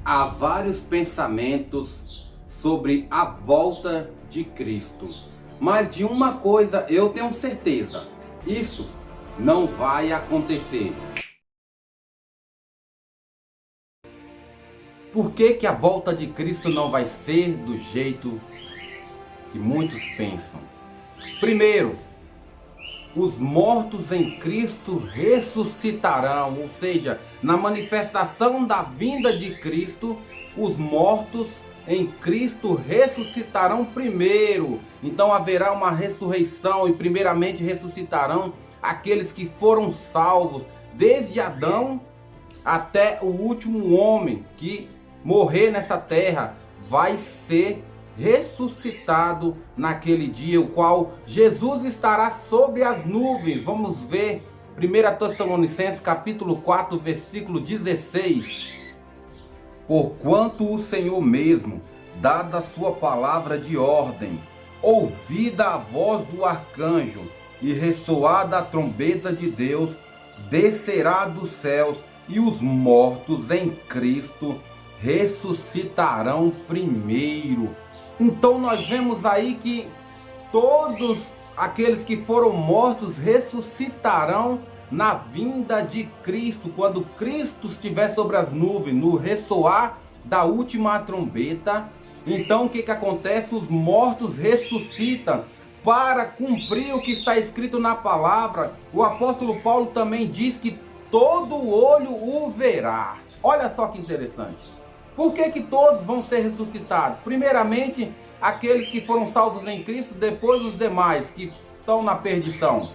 Há vários pensamentos sobre a volta de Cristo, mas de uma coisa eu tenho certeza: isso não vai acontecer. Por que que a volta de Cristo não vai ser do jeito que muitos pensam? Primeiro, os mortos em Cristo ressuscitarão, ou seja, na manifestação da vinda de Cristo, os mortos em Cristo ressuscitarão primeiro. Então haverá uma ressurreição e primeiramente ressuscitarão aqueles que foram salvos desde Adão até o último homem que morrer nessa terra vai ser ressuscitado naquele dia, o qual Jesus estará sobre as nuvens. Vamos ver 1 Tessalonicenses capítulo 4, versículo 16. Porquanto o Senhor mesmo, dada a sua palavra de ordem, ouvida a voz do arcanjo e ressoada a trombeta de Deus, descerá dos céus, e os mortos em Cristo ressuscitarão primeiro. Então nós vemos aí que todos aqueles que foram mortos ressuscitarão na vinda de Cristo, quando Cristo estiver sobre as nuvens, no ressoar da última trombeta. Então o que acontece? Os mortos ressuscitam para cumprir o que está escrito na palavra. O apóstolo Paulo também diz que todo olho o verá. Olha só que interessante. Por que que todos vão ser ressuscitados? Primeiramente, aqueles que foram salvos em Cristo, depois os demais que estão na perdição.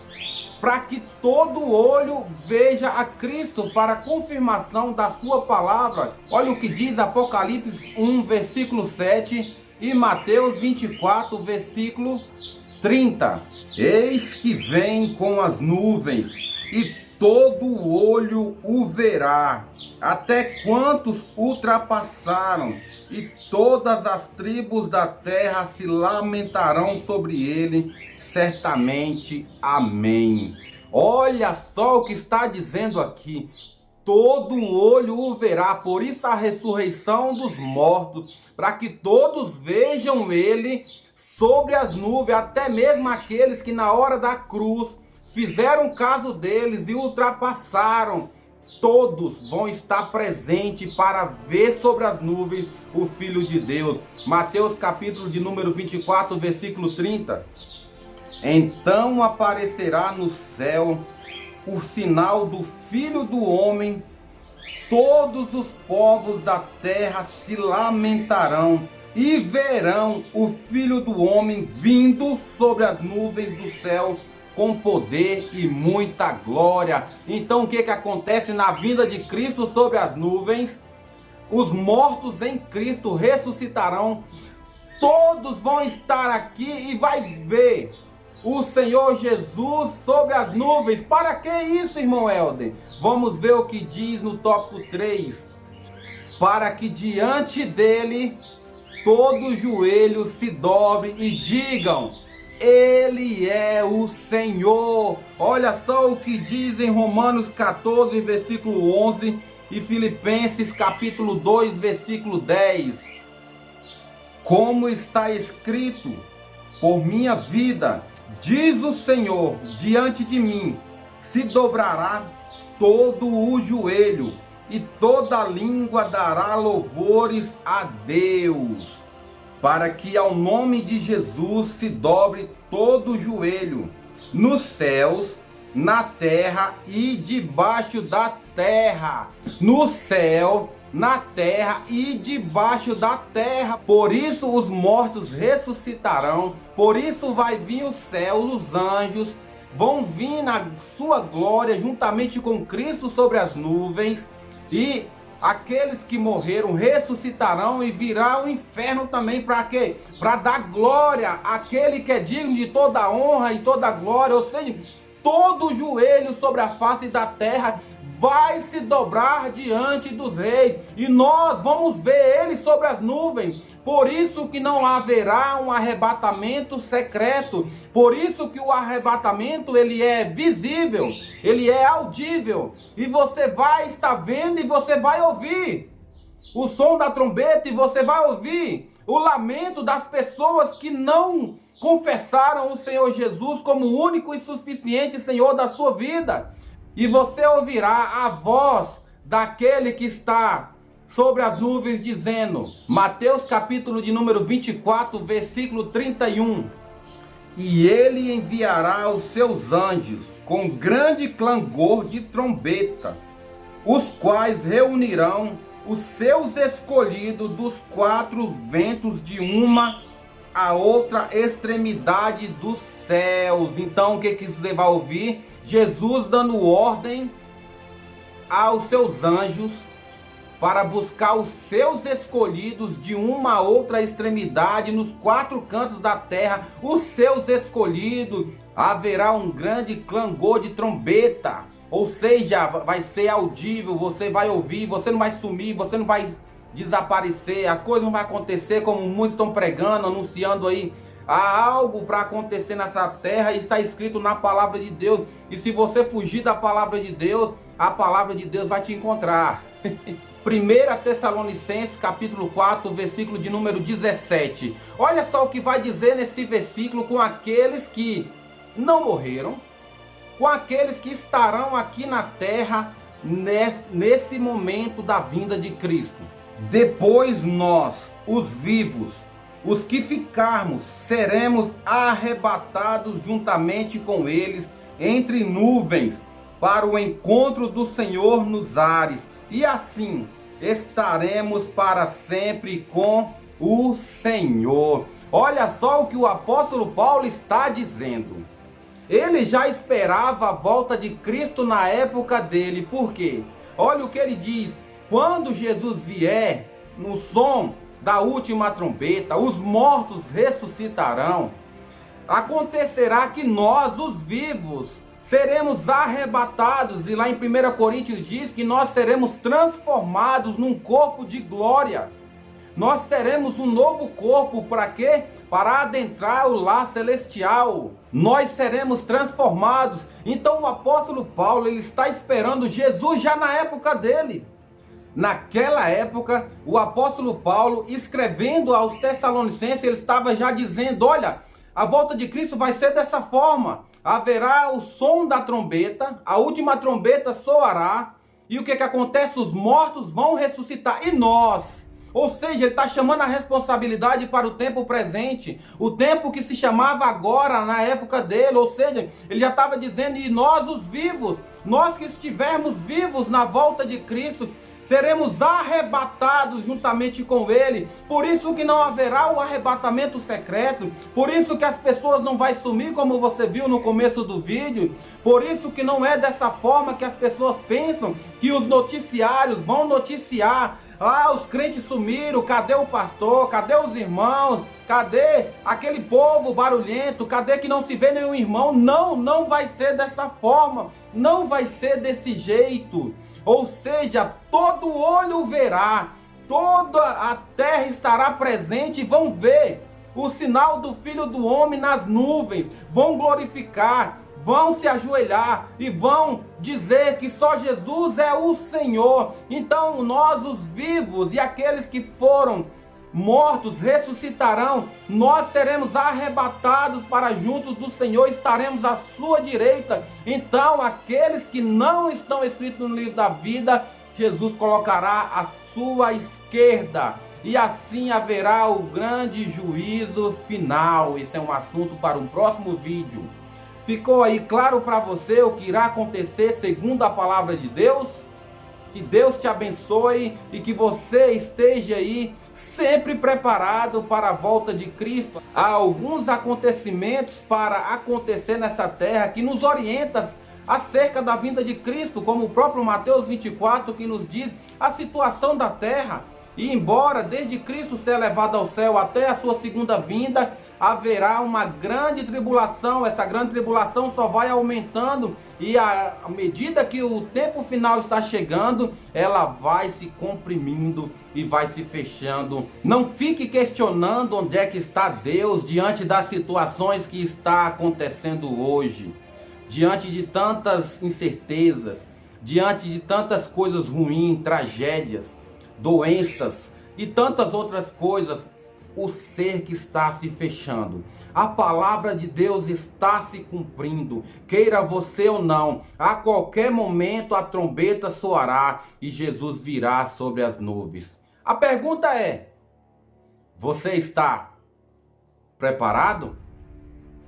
Para que todo olho veja a Cristo para a confirmação da sua palavra. Olha o que diz Apocalipse 1, versículo 7 e Mateus 24, versículo 30. Eis que vem com as nuvens e todo olho o verá, até quantos ultrapassaram, e todas as tribos da terra se lamentarão sobre ele, certamente. Amém. Olha só o que está dizendo aqui: todo olho o verá. Por isso a ressurreição dos mortos, para que todos vejam ele sobre as nuvens, até mesmo aqueles que na hora da cruz fizeram caso deles e ultrapassaram. Todos vão estar presentes para ver sobre as nuvens o Filho de Deus. Mateus capítulo de número 24, versículo 30. Então aparecerá no céu o sinal do Filho do Homem, todos os povos da terra se lamentarão e verão o Filho do Homem vindo sobre as nuvens do céu com poder e muita glória. Então o que acontece na vinda de Cristo sobre as nuvens? Os mortos em Cristo ressuscitarão. Todos vão estar aqui e vai ver o Senhor Jesus sobre as nuvens. Para que isso, irmão Helder? Vamos ver o que diz no tópico 3. Para que diante dele todo joelho se dobre e digam: Ele é o Senhor. Olha só o que diz em Romanos 14, versículo 11 e Filipenses capítulo 2, versículo 10. Como está escrito: por minha vida, diz o Senhor, diante de mim se dobrará todo o joelho e toda língua dará louvores a Deus. Para que ao nome de Jesus se dobre todo o joelho, nos céus, na terra e debaixo da terra. No céu, na terra e debaixo da terra. Por isso os mortos ressuscitarão, por isso vai vir o céu, os anjos vão vir na sua glória juntamente com Cristo sobre as nuvens, e aqueles que morreram ressuscitarão e virá o inferno também. Para quê? Para dar glória àquele que é digno de toda honra e toda glória. Ou seja, todo joelho sobre a face da terra vai se dobrar diante dos reis, e nós vamos ver ele sobre as nuvens. Por isso que não haverá um arrebatamento secreto. Por isso que o arrebatamento ele é visível, ele é audível, e você vai estar vendo e você vai ouvir. o som da trombeta e você vai ouvir o lamento das pessoas que não confessaram o Senhor Jesus como o único e suficiente Senhor da sua vida. E você ouvirá a voz daquele que está sobre as nuvens dizendo, Mateus capítulo de número 24, versículo 31. E ele enviará os seus anjos com grande clangor de trombeta, os quais reunirão os seus escolhidos dos quatro ventos de uma a outra extremidade dos céus. Então o que você vai ouvir? Jesus dando ordem aos seus anjos para buscar os seus escolhidos de uma a outra extremidade, nos quatro cantos da terra, os seus escolhidos. Haverá um grande clangor de trombeta, ou seja, vai ser audível, você vai ouvir, você não vai sumir, você não vai desaparecer, as coisas não vão acontecer como muitos estão pregando, anunciando aí. Há algo para acontecer nessa terra e está escrito na palavra de Deus. E se você fugir da palavra de Deus, a palavra de Deus vai te encontrar. 1 Tessalonicenses capítulo 4, versículo de número 17. Olha só o que vai dizer nesse versículo com aqueles que não morreram, com aqueles que estarão aqui na terra nesse momento da vinda de Cristo. Depois nós, os vivos, os que ficarmos, seremos arrebatados juntamente com eles entre nuvens para o encontro do Senhor nos ares. E assim estaremos para sempre com o Senhor. Olha só o que o apóstolo Paulo está dizendo. Ele já esperava a volta de Cristo na época dele. Por quê? Olha o que ele diz. Quando Jesus vier, no som da última trombeta, os mortos ressuscitarão. Acontecerá que nós, os vivos, seremos arrebatados. E lá em 1 Coríntios diz que nós seremos transformados num corpo de glória. Nós teremos um novo corpo para quê? Para adentrar o lar celestial. Nós seremos transformados. Então o apóstolo Paulo, ele está esperando Jesus já na época dele. Naquela época, o apóstolo Paulo, escrevendo aos Tessalonicenses, ele estava já dizendo, olha, a volta de Cristo vai ser dessa forma. Haverá o som da trombeta, a última trombeta soará, e o que acontece? Os mortos vão ressuscitar, e nós, ou seja, ele está chamando a responsabilidade para o tempo presente, o tempo que se chamava agora, na época dele, ou seja, ele já estava dizendo, e nós os vivos, nós que estivermos vivos na volta de Cristo, seremos arrebatados juntamente com ele. Por isso que não haverá o arrebatamento secreto. Por isso que as pessoas não vão sumir, como você viu no começo do vídeo. Por isso que não é dessa forma que as pessoas pensam, que os noticiários vão noticiar. Ah, os crentes sumiram, cadê o pastor? Cadê os irmãos? Cadê aquele povo barulhento? Cadê que não se vê nenhum irmão? Não, não vai ser dessa forma. Não vai ser desse jeito. Ou seja, todo olho verá, toda a terra estará presente e vão ver o sinal do Filho do Homem nas nuvens, vão glorificar, vão se ajoelhar e vão dizer que só Jesus é o Senhor. Então nós, os vivos e aqueles que foram mortos ressuscitarão, nós seremos arrebatados para juntos do Senhor, estaremos à sua direita. Então aqueles que não estão escritos no livro da vida, Jesus colocará à sua esquerda, e assim haverá o grande juízo final. Esse é um assunto para um próximo vídeo. Ficou aí claro para você o que irá acontecer segundo a palavra de Deus? Que Deus te abençoe e que você esteja aí sempre preparado para a volta de Cristo. Há alguns acontecimentos para acontecer nessa terra que nos orientam acerca da vinda de Cristo, como o próprio Mateus 24 que nos diz a situação da terra. E embora desde Cristo ser levado ao céu até a sua segunda vinda, haverá uma grande tribulação. Essa grande tribulação só vai aumentando, e à medida que o tempo final está chegando, ela vai se comprimindo e vai se fechando. Não fique questionando onde é que está Deus diante das situações que está acontecendo hoje, diante de tantas incertezas, diante de tantas coisas ruins, tragédias. doenças e tantas outras coisas, o cerco está se fechando. A palavra de Deus está se cumprindo, queira você ou não. A qualquer momento a trombeta soará e Jesus virá sobre as nuvens. A pergunta é: você está preparado?